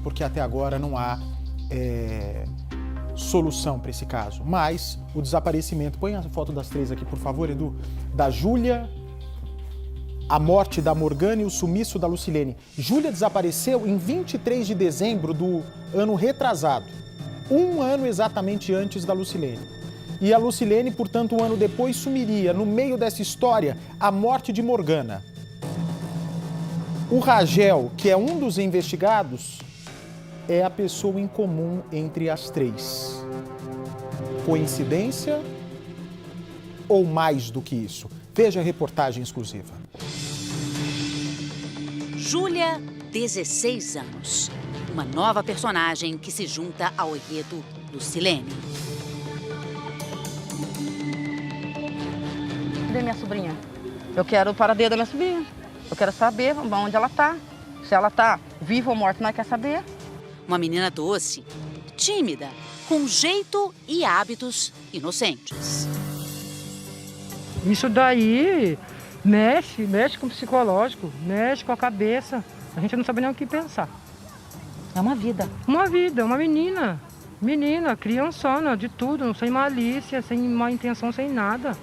Porque até agora não há solução para esse caso. Mas o desaparecimento, põe a foto das três aqui, por favor, Edu, da Júlia, a morte da Morgana e o sumiço da Lucilene. Júlia desapareceu em 23 de dezembro do ano retrasado, um ano exatamente antes da Lucilene. E a Lucilene, portanto, um ano depois, sumiria. No meio dessa história, a morte de Morgana. O Ragel, que é um dos investigados, é a pessoa em comum entre as três. Coincidência ou mais do que isso? Veja a reportagem exclusiva. Júlia, 16 anos. Uma nova personagem que se junta ao enredo Lucilene. Cadê minha sobrinha? Eu quero o paradeiro da minha sobrinha. Eu quero saber onde ela tá. Se ela tá viva ou morta, nós quer saber. Uma menina doce, tímida, com jeito e hábitos inocentes. Isso daí mexe com o psicológico, mexe com a cabeça. A gente não sabe nem o que pensar. É uma vida. Uma vida, uma menina. Menina, criançona, de tudo, sem malícia, sem má intenção, sem nada.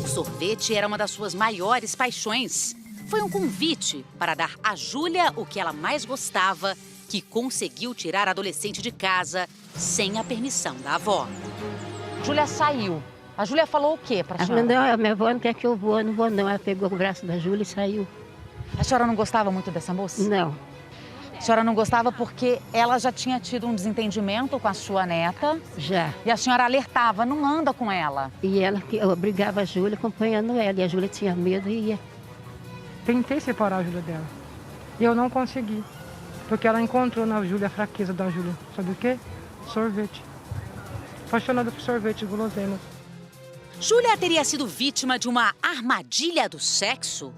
O sorvete era uma das suas maiores paixões. Foi um convite para dar a Júlia o que ela mais gostava, que conseguiu tirar a adolescente de casa sem a permissão da avó. Júlia saiu. A Júlia falou o quê pra Ela senhora? falou, não, minha avó não quer que eu vou, não vou não. Ela pegou o braço da Júlia e saiu. A senhora não gostava muito dessa moça? Não, A senhora não gostava porque ela já tinha tido um desentendimento com a sua neta já. e a senhora alertava, não anda com ela. E ela que obrigava a Júlia acompanhando ela. E a Júlia tinha medo e ia. Tentei separar a Júlia dela. E eu não consegui. Porque ela encontrou na Júlia a fraqueza da Júlia. Sabe o quê? Sorvete. Apaixonada por sorvete e guloseimas. Júlia teria sido vítima de uma armadilha do sexo?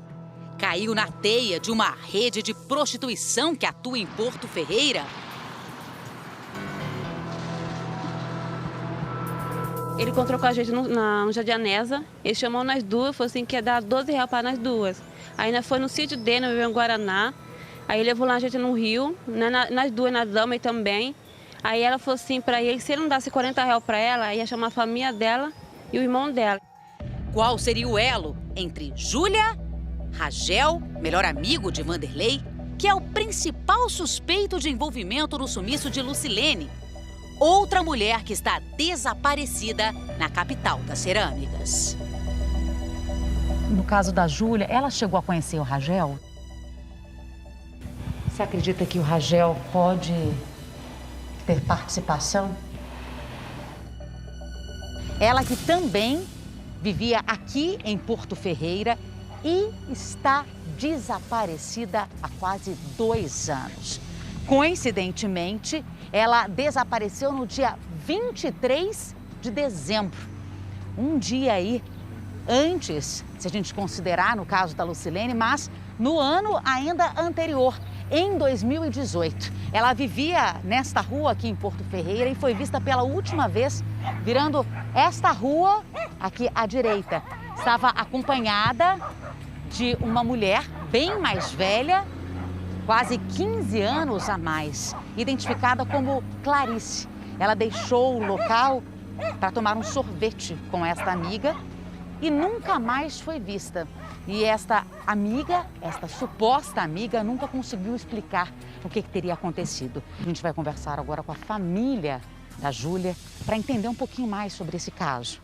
Caiu na teia de uma rede de prostituição que atua em Porto Ferreira? Ele encontrou com a gente no Jardim Anesa, ele chamou nós duas, falou assim que ia dar R$12 para nós duas. Aí nós foi no sítio dele, no Guaraná, aí ele levou lá a gente no rio, nós duas nadamos também. Aí ela falou assim para ele, se ele não desse R$40 para ela, ia chamar a família dela e o irmão dela. Qual seria o elo entre Júlia, Ragel, melhor amigo de Vanderlei, que é o principal suspeito de envolvimento no sumiço de Lucilene, outra mulher que está desaparecida na capital das cerâmicas? No caso da Júlia, ela chegou a conhecer o Ragel? Você acredita que o Ragel pode ter participação? Ela que também vivia aqui em Porto Ferreira e está desaparecida há quase 2 anos. Coincidentemente, ela desapareceu no dia 23 de dezembro. Um dia aí antes, se a gente considerar no caso da Lucilene, mas no ano ainda anterior, em 2018. Ela vivia nesta rua aqui em Porto Ferreira e foi vista pela última vez virando esta rua aqui à direita. Estava acompanhada de uma mulher bem mais velha, quase 15 anos a mais, identificada como Clarice. Ela deixou o local para tomar um sorvete com esta amiga e nunca mais foi vista. E esta amiga, esta suposta amiga, nunca conseguiu explicar o que teria acontecido. A gente vai conversar agora com a família da Júlia para entender um pouquinho mais sobre esse caso.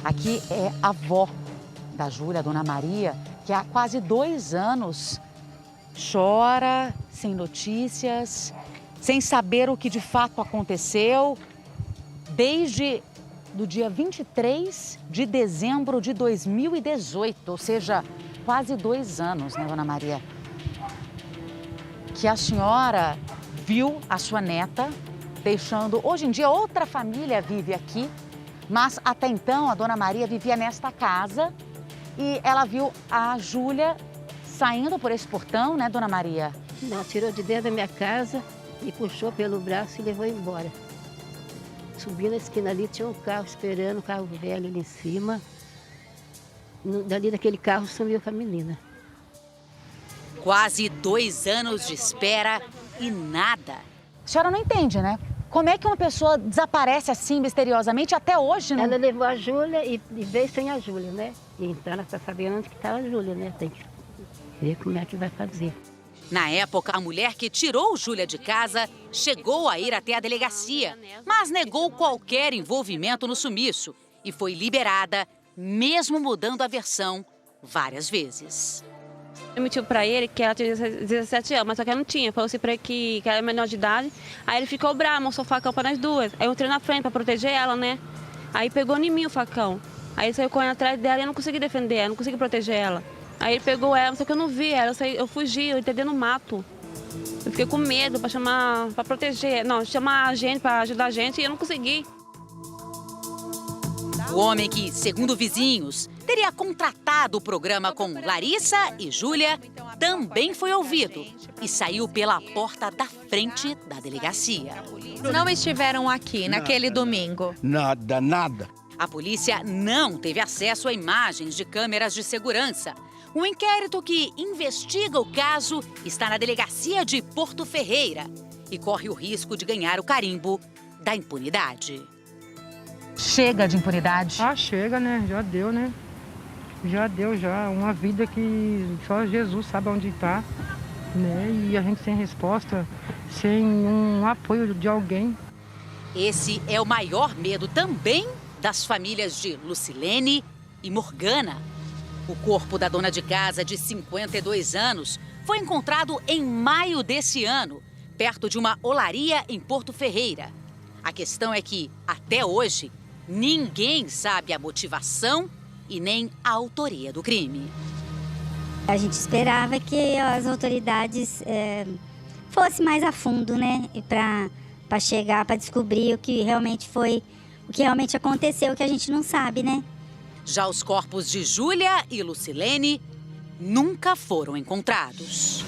Aqui é a avó da Júlia, a dona Maria, que há quase 2 anos chora, sem notícias, sem saber o que de fato aconteceu, desde do dia 23 de dezembro de 2018, ou seja, quase 2 anos, né, dona Maria? Que a senhora viu a sua neta deixando... Hoje em dia, outra família vive aqui, mas até então a dona Maria vivia nesta casa e ela viu a Júlia saindo por esse portão, né, dona Maria? Ela tirou de dentro da minha casa e puxou pelo braço e levou embora. Subi na esquina ali, tinha um carro esperando, um carro velho ali em cima. Dali daquele carro sumiu com a menina. Quase 2 anos de espera e nada. A senhora não entende, né? Como é que uma pessoa desaparece assim misteriosamente até hoje? Não... Ela levou a Júlia e veio sem a Júlia, né? Então ela está sabendo onde que está a Júlia, né? Tem que ver como é que vai fazer. Na época, a mulher que tirou Júlia de casa chegou a ir até a delegacia, mas negou qualquer envolvimento no sumiço e foi liberada, mesmo mudando a versão várias vezes. Eu mentiu pra ele que ela tinha 17 anos, mas só que ela não tinha. Falou assim pra ele que ela era menor de idade. Aí ele ficou bravo, mostrou o facão pra nós duas. Aí eu entrei na frente pra proteger ela, né? Aí pegou em mim o facão. Aí ele saiu correndo atrás dela e eu não consegui defender ela, não consegui proteger ela. Aí ele pegou ela, só que eu não vi ela, eu fugi, eu entrei no mato. Eu fiquei com medo pra proteger, não, chamar a gente, pra ajudar a gente, e eu não consegui. O homem que, segundo vizinhos, teria contratado o programa com Larissa e Júlia, também foi ouvido e saiu pela porta da frente da delegacia. Não estiveram aqui naquele domingo? Nada. A polícia não teve acesso a imagens de câmeras de segurança. Um inquérito que investiga o caso está na delegacia de Porto Ferreira e corre o risco de ganhar o carimbo da impunidade. Chega de impunidade? Ah, chega, né? Já deu, né? Já deu, já. Uma vida que só Jesus sabe onde está, né? E a gente sem resposta, sem um apoio de alguém. Esse é o maior medo também das famílias de Lucilene e Morgana. O corpo da dona de casa de 52 anos foi encontrado em maio desse ano, perto de uma olaria em Porto Ferreira. A questão é que, até hoje, ninguém sabe a motivação e nem a autoria do crime. A gente esperava que as autoridades fossem mais a fundo, né? Para chegar, para descobrir o que realmente foi, o que realmente aconteceu, que a gente não sabe, né? Já os corpos de Júlia e Lucilene nunca foram encontrados.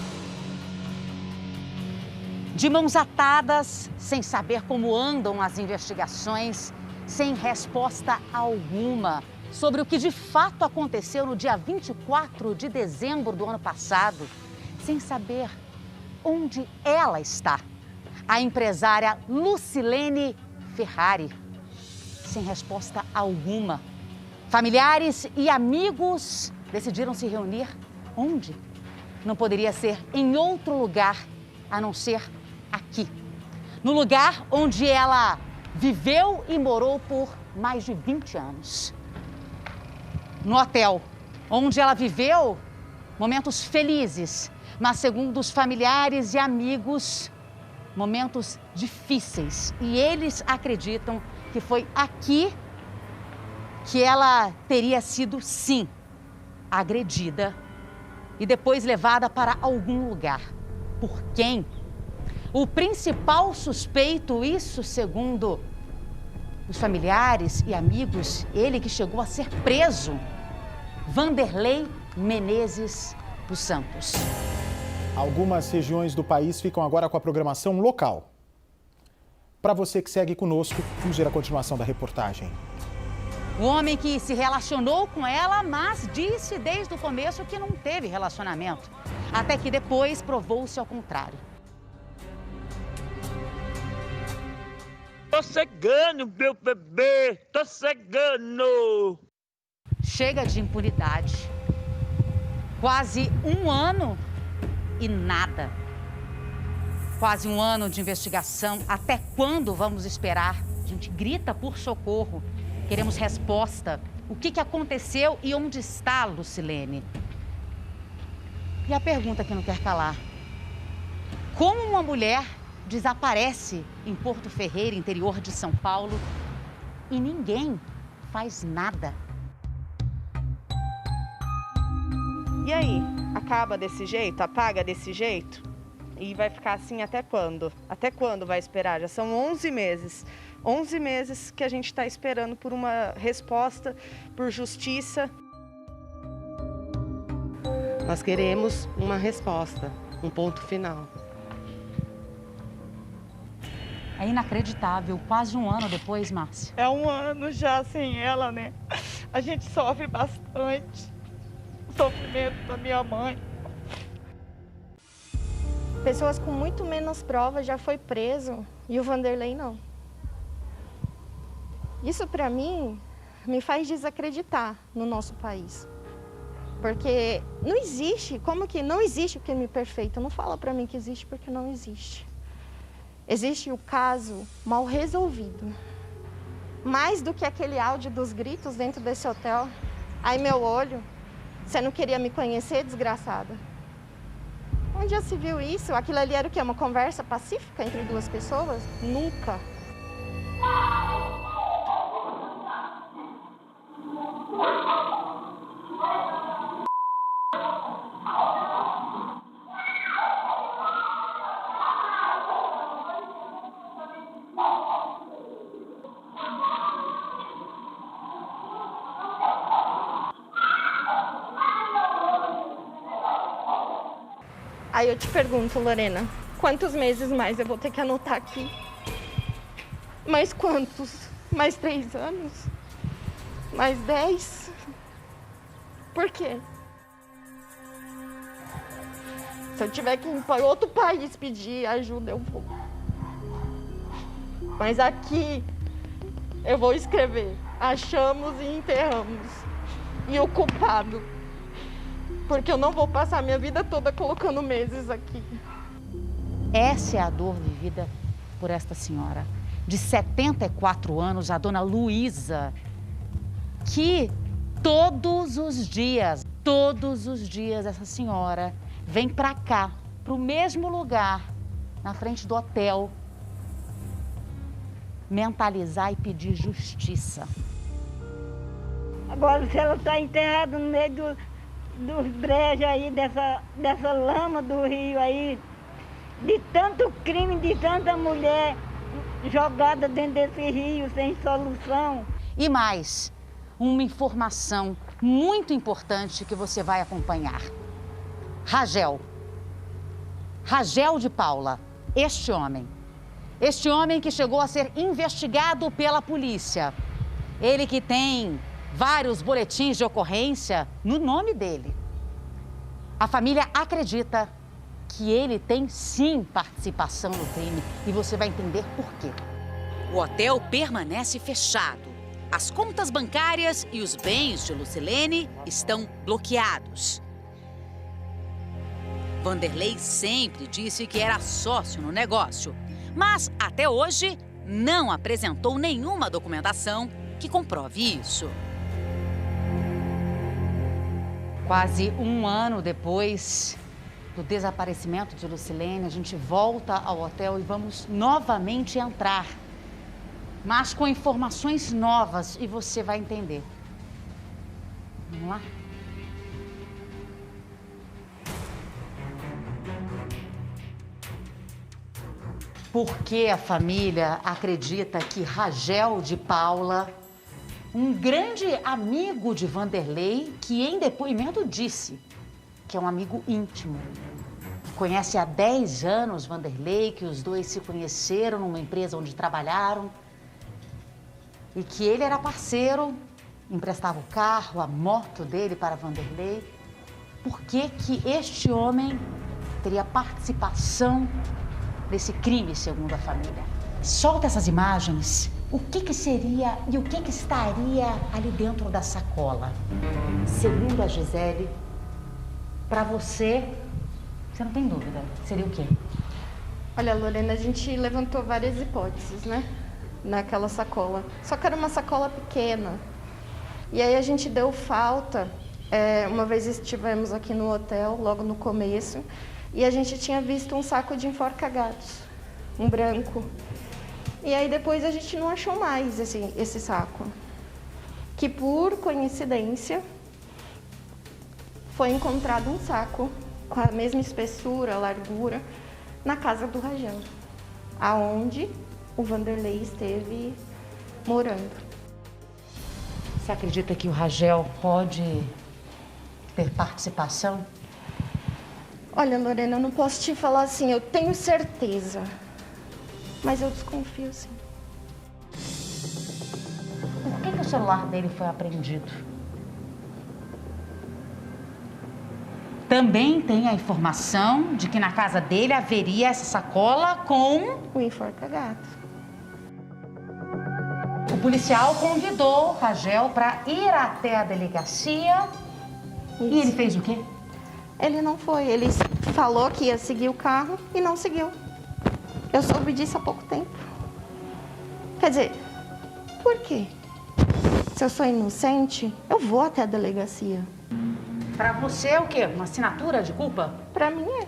De mãos atadas, sem saber como andam as investigações, sem resposta alguma sobre o que de fato aconteceu no dia 24 de dezembro do ano passado, sem saber onde ela está. A empresária Lucilene Ferrari, sem resposta alguma. Familiares e amigos decidiram se reunir onde? Não poderia ser em outro lugar a não ser aqui. No lugar onde ela viveu e morou por mais de 20 anos. No hotel onde ela viveu momentos felizes, mas segundo os familiares e amigos, momentos difíceis. E eles acreditam que foi aqui que ela teria sido, sim, agredida e depois levada para algum lugar. Por quem? O principal suspeito, isso segundo os familiares e amigos, ele que chegou a ser preso, Vanderlei Menezes dos Santos. Algumas regiões do país ficam agora com a programação local. Para você que segue conosco, vamos ver a continuação da reportagem. O homem que se relacionou com ela, mas disse desde o começo que não teve relacionamento. Até que depois provou-se ao contrário. Tô cegando, meu bebê, tô cegando. Chega de impunidade. Quase um ano e nada. Quase um ano de investigação. Até quando vamos esperar? A gente grita por socorro. Queremos resposta. O que aconteceu e onde está a Lucilene? E a pergunta que não quer calar. Como uma mulher desaparece em Porto Ferreira, interior de São Paulo, e ninguém faz nada? E aí? Acaba desse jeito? Apaga desse jeito? E vai ficar assim até quando? Até quando vai esperar? Já são 11 meses. 11 meses que a gente está esperando por uma resposta, por justiça. Nós queremos uma resposta, um ponto final. É inacreditável, quase um ano depois, Márcia. É um ano já sem ela, né? A gente sofre bastante. O sofrimento da minha mãe. Pessoas com muito menos provas já foi preso e o Vanderlei não. Isso para mim me faz desacreditar no nosso país. Porque não existe, como que não existe o crime perfeito? Não fala para mim que existe porque não existe. Existe o caso mal resolvido. Mais do que aquele áudio dos gritos dentro desse hotel. Ai, meu olho, você não queria me conhecer, desgraçada? Onde já se viu isso? Aquilo ali era o quê? Uma conversa pacífica entre duas pessoas? Nunca. Aí eu te pergunto, Lorena, quantos meses mais eu vou ter que anotar aqui? Mais quantos? Mais 3 anos? Mais 10? Por quê? Se eu tiver que ir para outro país pedir ajuda, eu vou. Mas aqui eu vou escrever: achamos e enterramos. E o culpado. Porque eu não vou passar minha vida toda colocando meses aqui. Essa é a dor vivida por esta senhora, de 74 anos, a dona Luísa, que todos os dias essa senhora vem para cá, para o mesmo lugar, na frente do hotel, mentalizar e pedir justiça. Agora, se ela está enterrada no meio dos brejos aí, dessa lama do rio aí, de tanto crime, de tanta mulher jogada dentro desse rio sem solução. E mais, uma informação muito importante que você vai acompanhar. Ragel de Paula, este homem que chegou a ser investigado pela polícia, ele que tem vários boletins de ocorrência no nome dele. A família acredita que ele tem sim participação no crime e você vai entender por quê. O hotel permanece fechado. As contas bancárias e os bens de Lucilene estão bloqueados. Vanderlei sempre disse que era sócio no negócio, mas até hoje não apresentou nenhuma documentação que comprove isso. Quase um ano depois do desaparecimento de Lucilene, a gente volta ao hotel e vamos novamente entrar, mas com informações novas e você vai entender. Vamos lá? Por que a família acredita que Ragel de Paula, um grande amigo de Vanderlei, que em depoimento disse que é um amigo íntimo, que conhece há 10 anos Vanderlei, que os dois se conheceram numa empresa onde trabalharam e que ele era parceiro, emprestava o carro, a moto dele para Vanderlei. Por que que este homem teria participação desse crime, segundo a família? Solta essas imagens. O que seria e o que estaria ali dentro da sacola? Segundo a Gisele, para você não tem dúvida, seria o quê? Olha, Lorena, a gente levantou várias hipóteses, né? Naquela sacola. Só que era uma sacola pequena. E aí a gente deu falta. Uma vez estivemos aqui no hotel, logo no começo, e a gente tinha visto um saco de enforca-gatos, um branco. E aí depois a gente não achou mais esse saco. Que por coincidência foi encontrado um saco com a mesma espessura, largura, na casa do Ragel, aonde o Vanderlei esteve morando. Você acredita que o Ragel pode ter participação? Olha, Lorena, eu não posso te falar assim, eu tenho certeza, mas eu desconfio sim. Por que o celular dele foi apreendido? também tem a informação de que na casa dele haveria essa sacola com o enforca-gato. O policial convidou Ragel para ir até a delegacia. Isso. E ele fez o quê? Ele não foi. Ele falou que ia seguir o carro e não seguiu. Eu soube disso há pouco tempo. Quer dizer, por quê? Se eu sou inocente, eu vou até a delegacia. Para você é o quê? Uma assinatura de culpa? Para mim é.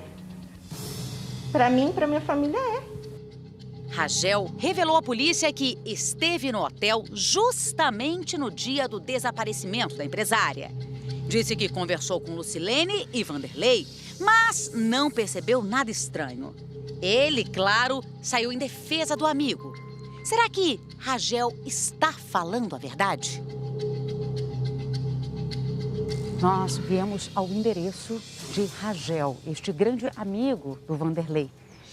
Para mim e para minha família é. Ragel revelou à polícia que esteve no hotel justamente no dia do desaparecimento da empresária. Disse que conversou com Lucilene e Vanderlei, mas não percebeu nada estranho. Ele, claro, saiu em defesa do amigo. Será que Ragel está falando a verdade? Nós viemos ao endereço de Ragel, este grande amigo do Vanderlei.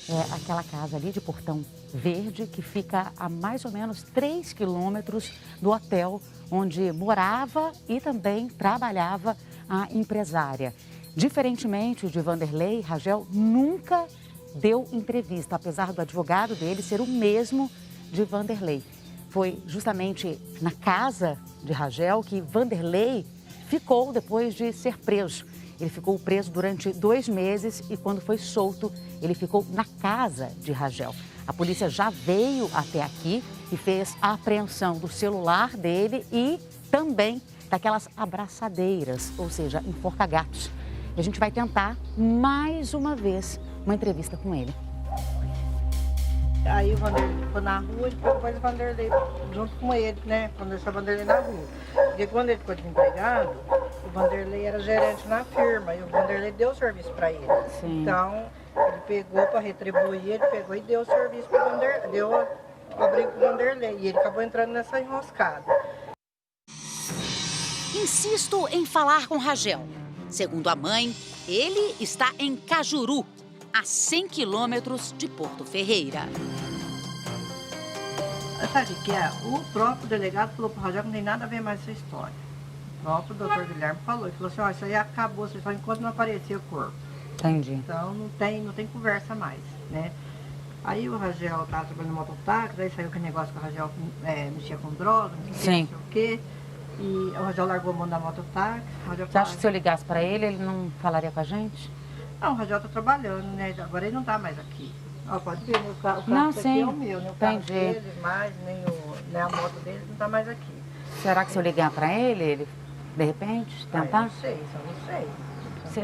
É aquela casa ali de Portão Verde, que fica a mais ou menos 3 quilômetros do hotel onde morava e também trabalhava a empresária. Diferentemente de Vanderlei, Ragel nunca deu entrevista, apesar do advogado dele ser o mesmo de Vanderlei. Foi justamente na casa de Ragel que Vanderlei ficou depois de ser preso. Ele ficou preso durante 2 meses e quando foi solto, ele ficou na casa de Ragel. A polícia já veio até aqui e fez a apreensão do celular dele e também daquelas abraçadeiras, ou seja, enforca-gatos. E a gente vai tentar mais uma vez uma entrevista com ele. Aí o Vanderlei ficou na rua e depois o Vanderlei junto com ele, né? Quando deixou o Vanderlei na rua. Porque quando ele ficou desempregado, o Vanderlei era gerente na firma e o Vanderlei deu serviço para ele. Sim. Então, ele pegou para retribuir, ele pegou e deu o serviço para o Vanderlei, deu o abrigo para o Vanderlei. E ele acabou entrando nessa enroscada. Insisto em falar com Ragel. Segundo a mãe, ele está em Cajuru, a 100 quilômetros de Porto Ferreira. Sabe o que é? O próprio delegado falou para o Ragel que não tem nada a ver mais essa história. O próprio doutor Guilherme falou. Ele falou assim, ó, isso aí acabou, só enquanto não aparecer o corpo. Entendi. Então não tem conversa mais, né? Aí o Ragel estava trabalhando no mototáxi, daí saiu aquele negócio que o Ragel mexia com droga, não sei o quê. E o Ragel largou a mão da mototáxi. Você acha que se eu ligasse para ele, ele não falaria com a gente? Não, o Ragel está trabalhando, né? Agora ele não está mais aqui. Ó, pode ver, o carro não, aqui sim. é o meu, né? O carro dele, nem a moto dele não está mais aqui. Será que se eu ligar para ele, de repente, tentar? Não sei, só não sei.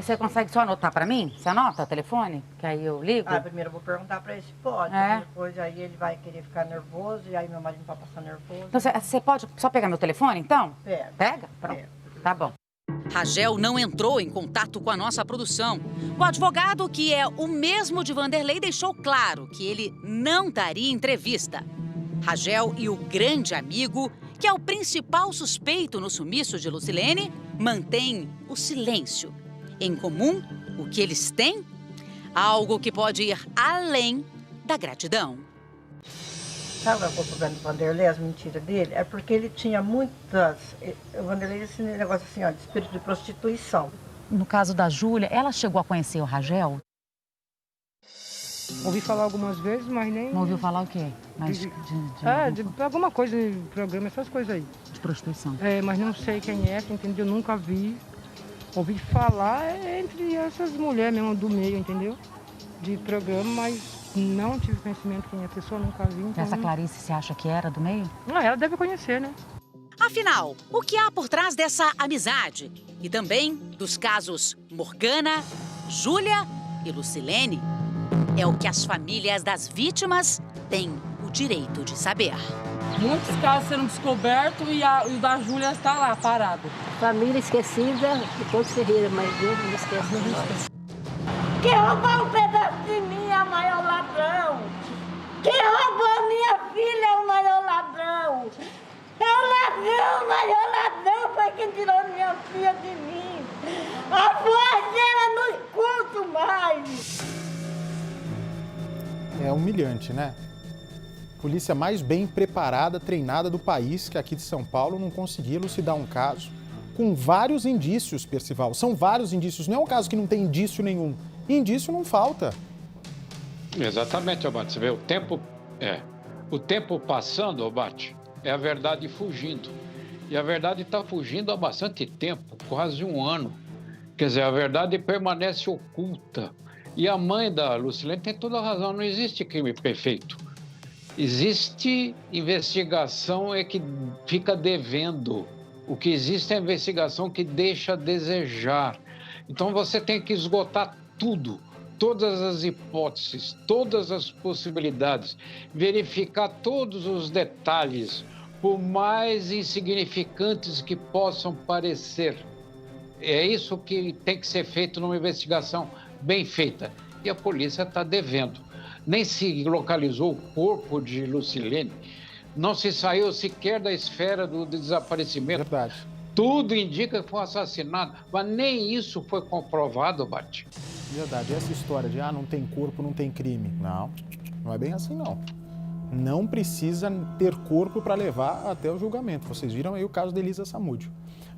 Você consegue só anotar para mim? Você anota o telefone? Que aí eu ligo? Primeiro eu vou perguntar para ele se pode. Depois aí ele vai querer ficar nervoso e aí meu marido vai passar nervoso. Então você pode só pegar meu telefone, então? Pega? Pronto. Tá bom. Ragel não entrou em contato com a nossa produção. O advogado, que é o mesmo de Vanderlei, deixou claro que ele não daria entrevista. Ragel e o grande amigo, que é o principal suspeito no sumiço de Lucilene, mantêm o silêncio. Em comum, o que eles têm? Algo que pode ir além da gratidão. Sabe qual é o problema do Vanderlei, as mentiras dele? É porque ele tinha muitas... O Vanderlei, esse negócio assim, ó, de espírito de prostituição. No caso da Júlia, ela chegou a conhecer o Ragel? Ouvi falar algumas vezes, mas nem... Não ouviu falar o quê? Mas de alguma coisa, programa, essas coisas aí. De prostituição. Mas não sei quem é, entendeu? Eu nunca vi. Ouvi falar entre essas mulheres mesmo do meio, entendeu? De programa, mas não tive conhecimento quem é a pessoa, nunca vi. Então... Essa Clarice, você acha que era do meio? Ela deve conhecer, né? Afinal, o que há por trás dessa amizade? E também dos casos Morgana, Júlia e Lucilene? É o que as famílias das vítimas têm o direito de saber. Muitos casos sendo descobertos e o da Júlia está lá, parado. Família esquecida de Porto Ferreira, mas Deus não esquece de nós. Quem roubou um pedaço de mim é o maior ladrão. Quem roubou a minha filha é o maior ladrão. É o maior ladrão foi quem tirou minha filha de mim. A voz dela não escuto mais. É humilhante, né? Polícia mais bem preparada, treinada do país, que aqui de São Paulo não conseguia elucidar um caso com vários indícios, Percival. São vários indícios. Não é um caso que não tem indício nenhum. Indício não falta. Exatamente, Abate. Você vê, o tempo passando, Abate, é a verdade fugindo. E a verdade está fugindo há bastante tempo, quase um ano. Quer dizer, a verdade permanece oculta. E a mãe da Lucilene tem toda a razão, não existe crime perfeito. Existe investigação que fica devendo. O que existe é a investigação que deixa a desejar. Então você tem que esgotar tudo, todas as hipóteses, todas as possibilidades, verificar todos os detalhes, por mais insignificantes que possam parecer. É isso que tem que ser feito numa investigação bem feita. E a polícia está devendo. Nem se localizou o corpo de Lucilene, não se saiu sequer da esfera do desaparecimento. Verdade. Tudo indica que foi um assassinato, mas nem isso foi comprovado, Bate. Verdade. Essa história de não tem corpo, não tem crime. Não é bem assim, não. Não precisa ter corpo para levar até o julgamento. Vocês viram aí o caso da Elisa Samúdio.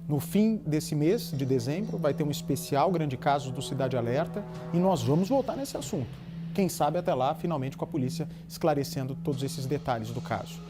No fim desse mês, de dezembro, vai ter um especial Grande Casos do Cidade Alerta e nós vamos voltar nesse assunto. Quem sabe até lá, finalmente, com a polícia esclarecendo todos esses detalhes do caso.